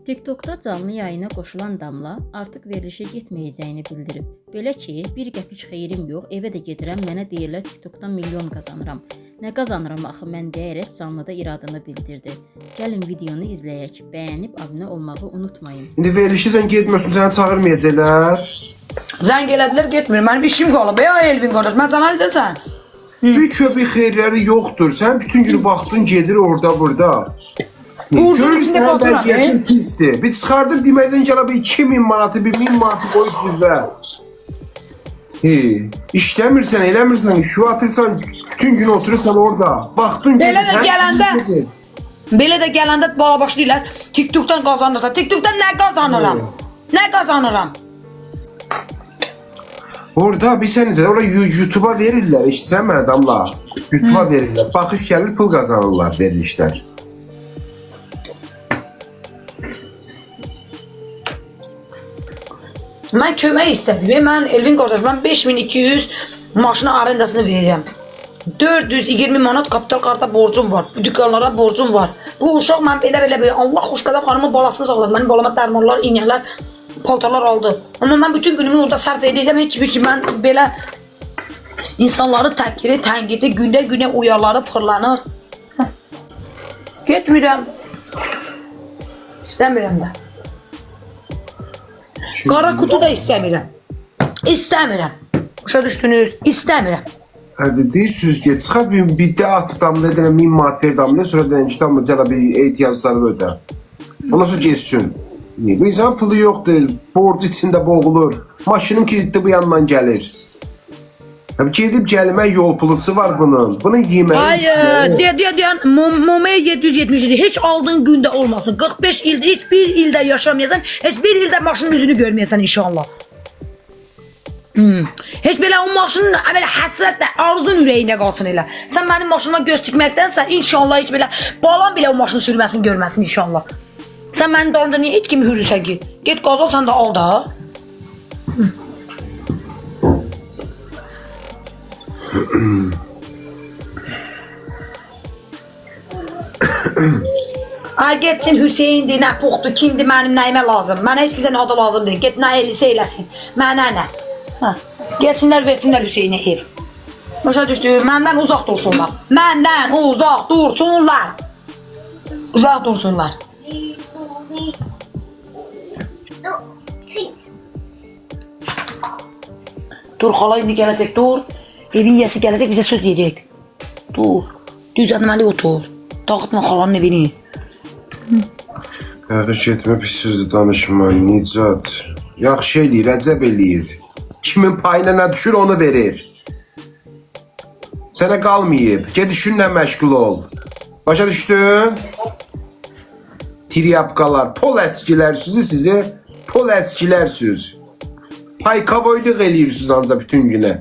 TikTokda canlı yayına qoşulan Damla artıq verilişə getməyəcəyini bildirib. Belə ki, bir qəpik xeyrim yox, evə də gedirəm, mənə deyirlər TikTokdan milyon qazanıram. Nə qazanıram axı mən deyərək canlıda iradını bildirdi. Gəlin videonu izləyək. Bəyənib abunə olmağı unutmayın. İndi verilişi sən getmiyorsun, səni çağırmayacaqlar. Zəng elədilər, getmir. Mənim işim qalıb. Ya Elvin qardaş, mən sana desən. Bir köpək xeyirləri yoxdur. Sən bütün gün vaxtın gedir orada burada. Görürsən vəziyyətin pisdir. Bir çıxardım deməkdən gələ bir 2000 manatı, 1000 manatı qoyub sizdə. İşləmirsən, eləmirsən, şu atırsan, bütün gün oturursan orada. Vaxtın gedir. Belə də gələndə bala başlayırlar. TikTokdan qazanırsan. TikTokdan nə qazanıram? Nə qazanıram? Orada bir sən necə, orada YouTube'a verirlər, işitsən mənə Damla. YouTube'a verirlər, baxış gəlir, pul qazanırlar verilişlər. Mən kömək istədim. Mən Elvin qardaş, mən 5200 maşına arendasını verirəm. 420 manat kapital karta borcum var. Dükkanlara borcum var. Bu uşaq mən belə Allah xoşqadam xanımın balasını saxladı. Mənim balama dərmanlar, iynələr, paltarlar aldı. Amma mən bütün günümü orada sərf edirəm. Heç bir şey mən belə insanları təhkiri, tənqidi, gündə uyarları fırlanır. Getmirəm. İstəmirəm də. Qara kutu da istəmirəm. İstəmirəm. Başa düşdünüz? İstəmirəm. Hadi deyirsiniz ki, çıxart bir də atı damla edən 1000 manat ver damla, sonra denci damla gələ bir ehtiyacları ödə. Ondan sonra geçsin. Bu insan pulu yoxdur, borcu içində boğulur. Maşının kilitli bu yandan gəlir. Gedib gəlmək yol pulusu var bunun. Bunu yeməyi hayır, deyən Momaya 777 heç aldığın gündə olmasın. 45 ildə, heç bir ildə yaşamayasan, heç bir ildə maşının üzünü görməyəsən inşallah. Heç belə o maşının belə həsrətlə, arzun ürəyində qalsın elə. Sən mənim maşınıma göz tikməkdənsə inşallah heç belə balan belə o maşını sürməsini görməsin inşallah. Sən mənim dalımda niyə et kimi hürürsən ki? Get qazal, sən də al da. Ay getsin Hüseyindir, nə puxdur, kimdir, mənim nəyimə lazım. Mənə heç kimsə adı lazım deyil. Get nə eləsə eləsin. Mənə nə? Getsinlər, versinlər Hüseynə ev. Başa düşdü, məndən uzaq dursunlar. Məndən uzaq dursunlar. Uzaq dursunlar. Dur, xala indi gələcək, dur. Evin yiyəsi gələcək, bizə söz deyəcək. Dur, düz adməli otur. Dağıtma xalanın evini. Qardaş etmə pis sözdür danışma, Nicat. Yaxşı eləyir, əcəb eləyir. Kimin payına nə düşür onu verir. Sənə qalmayıb, ged işinlə məşğul ol. Başa düşdün? Tiryapqalar, pol əskilərsiniz sizi, pol əskilərsiniz. Paykavoyluq eləyirsiniz ancaq bütün günə.